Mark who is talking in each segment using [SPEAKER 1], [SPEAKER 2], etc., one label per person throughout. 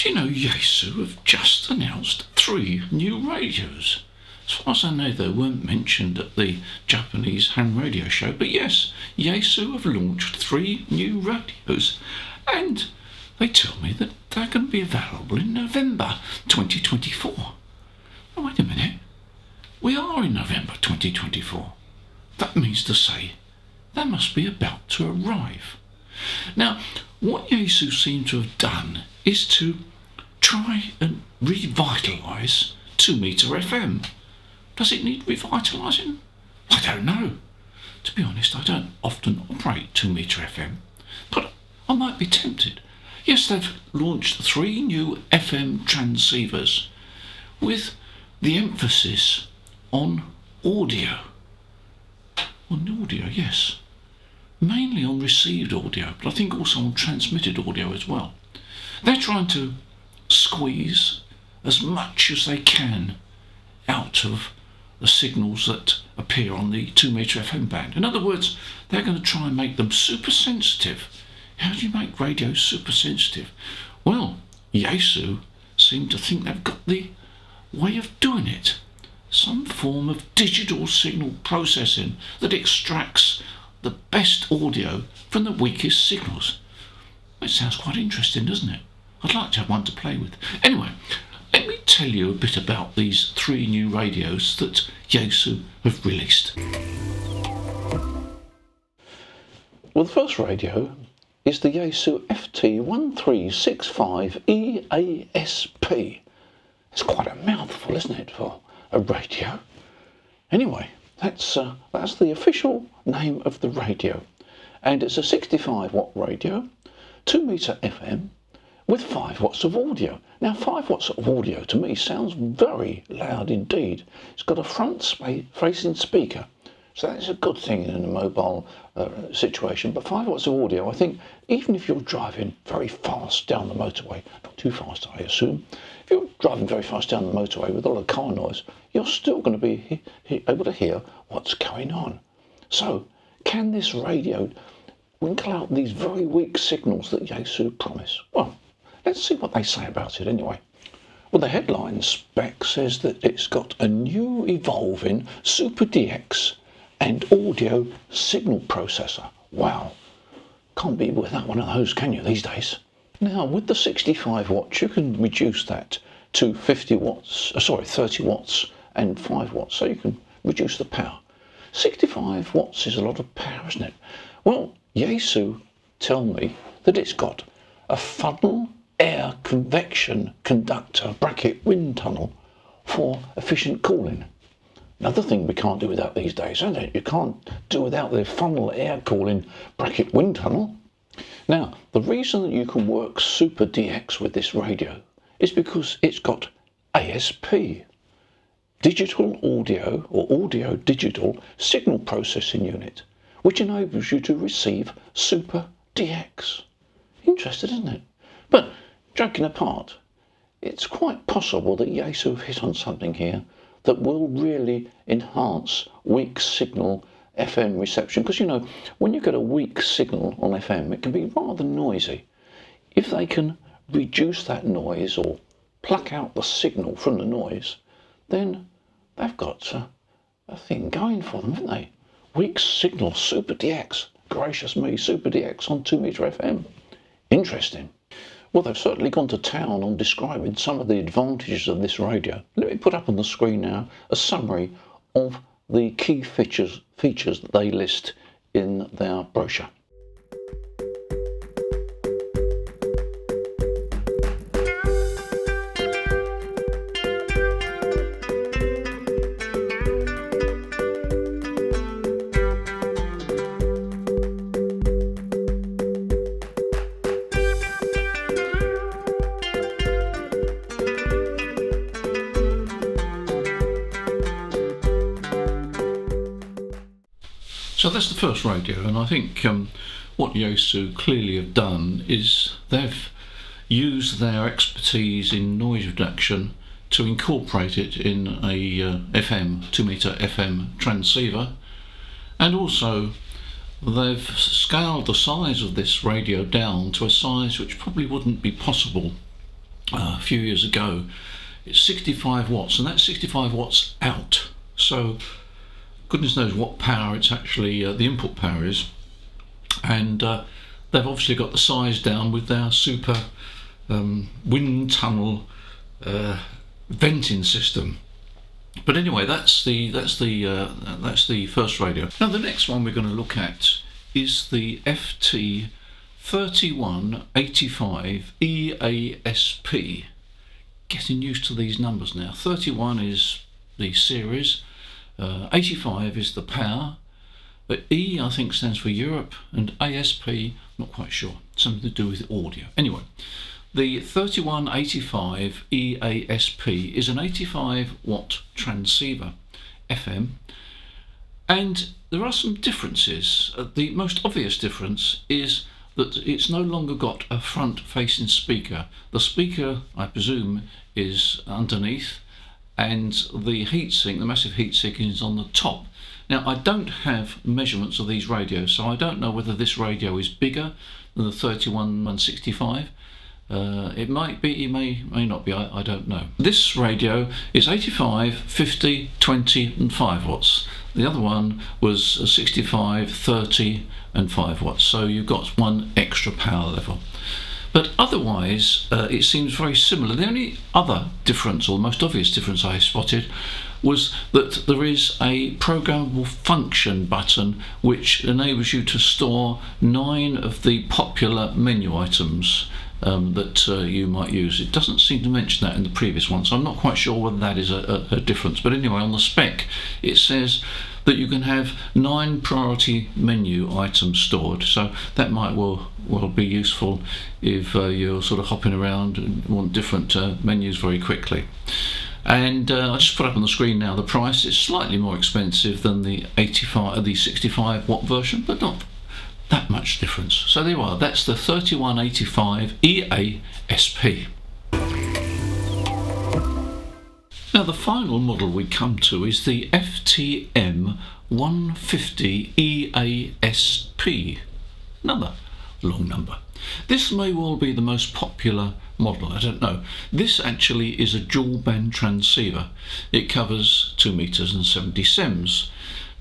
[SPEAKER 1] Do you know Yaesu have just announced 3 new radios? As far as I know, they weren't mentioned at the Japanese ham radio show, but yes, Yaesu have launched 3 new radios, and they tell me that they're going to be available in November 2024. Now, wait a minute. We are in November 2024. That means to say they must be about to arrive. Now, what Yaesu seem to have done is to try and revitalise 2-metre FM. Does it need revitalising? I don't know. To be honest, I don't often operate 2-metre FM, but I might be tempted. Yes, they've launched 3 new FM transceivers with the emphasis on audio. On audio, yes. Mainly on received audio, but I think also on transmitted audio as well. They're trying to squeeze as much as they can out of the signals that appear on the 2-metre FM band. In other words, they're going to try and make them super sensitive. How do you make radio super sensitive? Well, Yaesu seem to think they've got the way of doing it. Some form of digital signal processing that extracts the best audio from the weakest signals. It sounds quite interesting, doesn't it? I'd like to have one to play with. Anyway, let me tell you a bit about these 3 new radios that Yaesu have released. Well, the first radio is the Yaesu FT-365R EASP. It's quite a mouthful, isn't it, for a radio? Anyway, that's the official name of the radio, and it's a 65-watt radio, 2-metre FM, with 5 watts of audio. Now, 5 watts of audio to me sounds very loud indeed. It's got a front-facing speaker, so that's a good thing in a mobile situation. But 5 watts of audio, I think, even if you're driving very fast down the motorway, not too fast, I assume, if you're driving very fast down the motorway with a lot of car noise, you're still going to be able to hear what's going on. So, can this radio winkle out these very weak signals that Yaesu promise? Well, let's see what they say about it anyway. Well, the headline spec says that it's got a new evolving Super DX and audio signal processor. Wow, can't be without one of those, can you, these days? Now, with the 65 watts, you can reduce that to 30 watts and 5 watts, so you can reduce the power. 65 watts is a lot of power, isn't it? Well, Yaesu tell me that it's got a funnel air convection conductor (wind tunnel) for efficient cooling. Another thing we can't do without these days, isn't it? You can't do without the funnel air cooling (wind tunnel). Now, the reason that you can work Super DX with this radio is because it's got ASP, digital audio or audio digital signal processing unit, which enables you to receive Super DX. Interesting, isn't it? But joking apart, it's quite possible that Yaesu have hit on something here that will really enhance weak signal FM reception. Because, you know, when you get a weak signal on FM, it can be rather noisy. If they can reduce that noise or pluck out the signal from the noise, then they've got a thing going for them, haven't they? Weak signal Super DX. Gracious me, Super DX on 2-metre FM. Interesting. Well, they've certainly gone to town on describing some of the advantages of this radio. Let me put up on the screen now a summary of the key features that they list in their brochure. So that's the first radio, and I think what Yaesu clearly have done is they've used their expertise in noise reduction to incorporate it in a 2-metre FM transceiver, and also they've scaled the size of this radio down to a size which probably wouldn't be possible a few years ago. It's 65 watts, and that's 65 watts out. So goodness knows what power it's actually, the input power is. And they've obviously got the size down with their super wind tunnel venting system. But anyway, that's the first radio. Now the next one we're going to look at is the FT-365R EASP. Getting used to these numbers now. 31 is the series, 85 is the power, but E I think stands for Europe, and ASP, not quite sure, something to do with audio. Anyway, the 3185 EASP is an 85 watt transceiver, FM, and there are some differences. The most obvious difference is that it's no longer got a front facing speaker. The speaker, I presume, is underneath, and the heatsink, the massive heatsink, is on the top. Now I don't have measurements of these radios, so I don't know whether this radio is bigger than the 31165. It might be, it may not be, I don't know. This radio is 85, 50, 20 and 5 watts. The other one was 65, 30 and 5 watts, so you've got one extra power level. But otherwise it seems very similar. The only other difference, or the most obvious difference I spotted, was that there is a programmable function button which enables you to store 9 of the popular menu items that you might use. It doesn't seem to mention that in the previous one, so I'm not quite sure whether that is a difference. But anyway, on the spec it says that you can have 9 priority menu items stored, so that might well be useful if you're sort of hopping around and want different menus very quickly. And I just put up on the screen now the price. It's slightly more expensive than the 65 watt version, but not that much difference. So there you are, that's the 3185 EASP. Now the final model we come to is the FTM-150 EASP. Another long number. This may well be the most popular model, I don't know. This actually is a dual band transceiver. It covers 2 meters and 70 sems.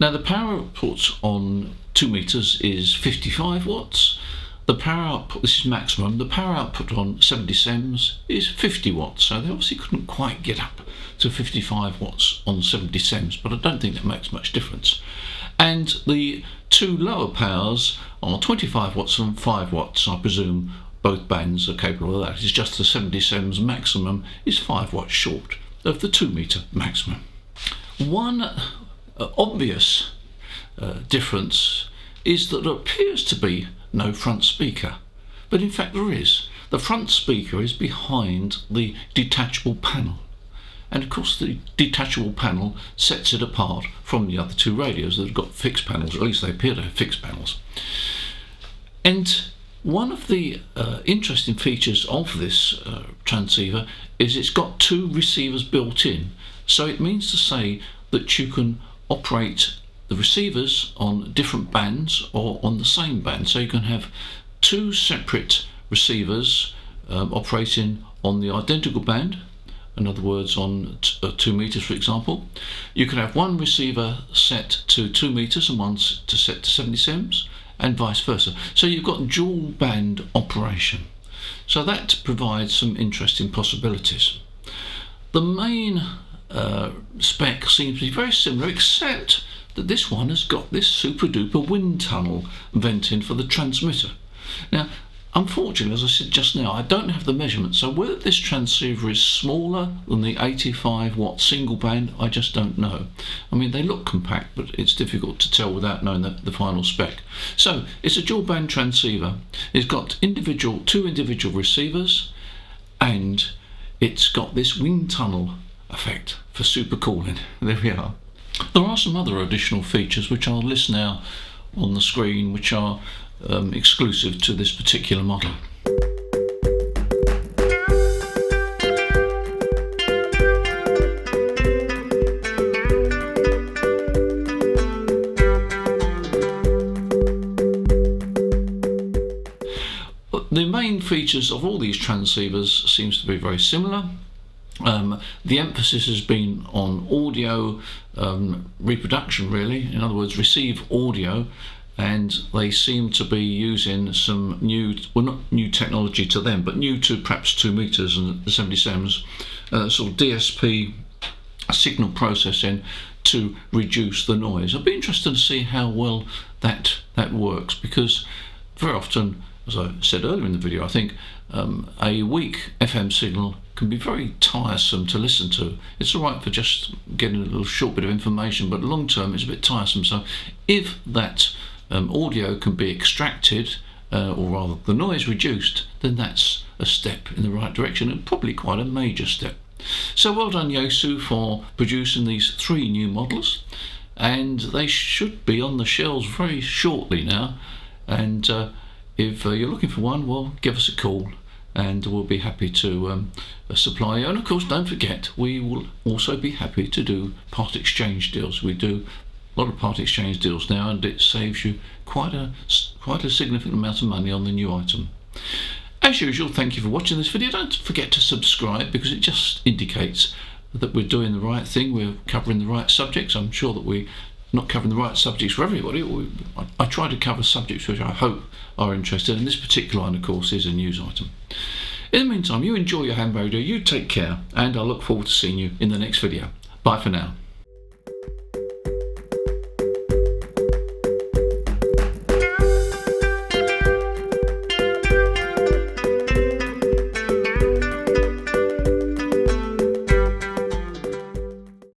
[SPEAKER 1] Now the power output on 2 meters is 55 watts. The power output, this is maximum, the power output on 70 sems is 50 watts. So they obviously couldn't quite get up to 55 watts on 70 sems, but I don't think that makes much difference. And the 2 lower powers are 25 watts and 5 watts. I presume both bands are capable of that. It's just the 70 sems maximum is 5 watts short of the 2 meter maximum. One obvious difference is that there appears to be no front speaker, but in fact there is. The front speaker is behind the detachable panel, and of course the detachable panel sets it apart from the other 2 radios that have got fixed panels, or at least they appear to have fixed panels. And one of the interesting features of this transceiver is it's got 2 receivers built in, so it means to say that you can operate the receivers on different bands or on the same band. So you can have 2 separate receivers operating on the identical band, in other words on 2 meters for example. You can have one receiver set to 2 meters and one set to 70 sems, and vice versa. So you've got dual band operation. So that provides some interesting possibilities. The main spec seems to be very similar, except that this one has got this super duper wind tunnel venting for the transmitter. Now unfortunately, as I said just now, I don't have the measurements, so whether this transceiver is smaller than the 85 watt single band, I just don't know. I mean, they look compact, but it's difficult to tell without knowing the final spec. So it's a dual band transceiver. It's got 2 individual receivers, and it's got this wind tunnel effect for super cooling. There we are. There are some other additional features which I'll list now on the screen, which are exclusive to this particular model.
[SPEAKER 2] features of all these transceivers seems to be very similar. The emphasis has been on audio reproduction, really. In other words, receive audio, and they seem to be using some new, well, not new technology to them, but new to perhaps 2 meters and the 77s, sort of DSP signal processing to reduce the noise. I'd be interested to see how well that works, because very often, as I said earlier in the video, I think a weak FM signal can be very tiresome to listen to. It's all right for just getting a little short bit of information, but long term it's a bit tiresome. So if that audio can be extracted, or rather the noise reduced, then that's a step in the right direction, and probably quite a major step. So well done, Yaesu, for producing these 3 new models, and they should be on the shelves very shortly now. And if you're looking for one, well, give us a call and we'll be happy to supply you. And of course, don't forget, we will also be happy to do part exchange deals. We do a lot of part exchange deals now, and it saves you quite a significant amount of money on the new item. As usual, thank you for watching this video. Don't forget to subscribe, because it just indicates that we're doing the right thing, we're covering the right subjects. I'm sure that we're not covering the right subjects for everybody. I try to cover subjects which I hope are interested, and this particular one, of course, is a news item. In the meantime, you enjoy your ham radio, you take care, and I look forward to seeing you in the next video. Bye for now.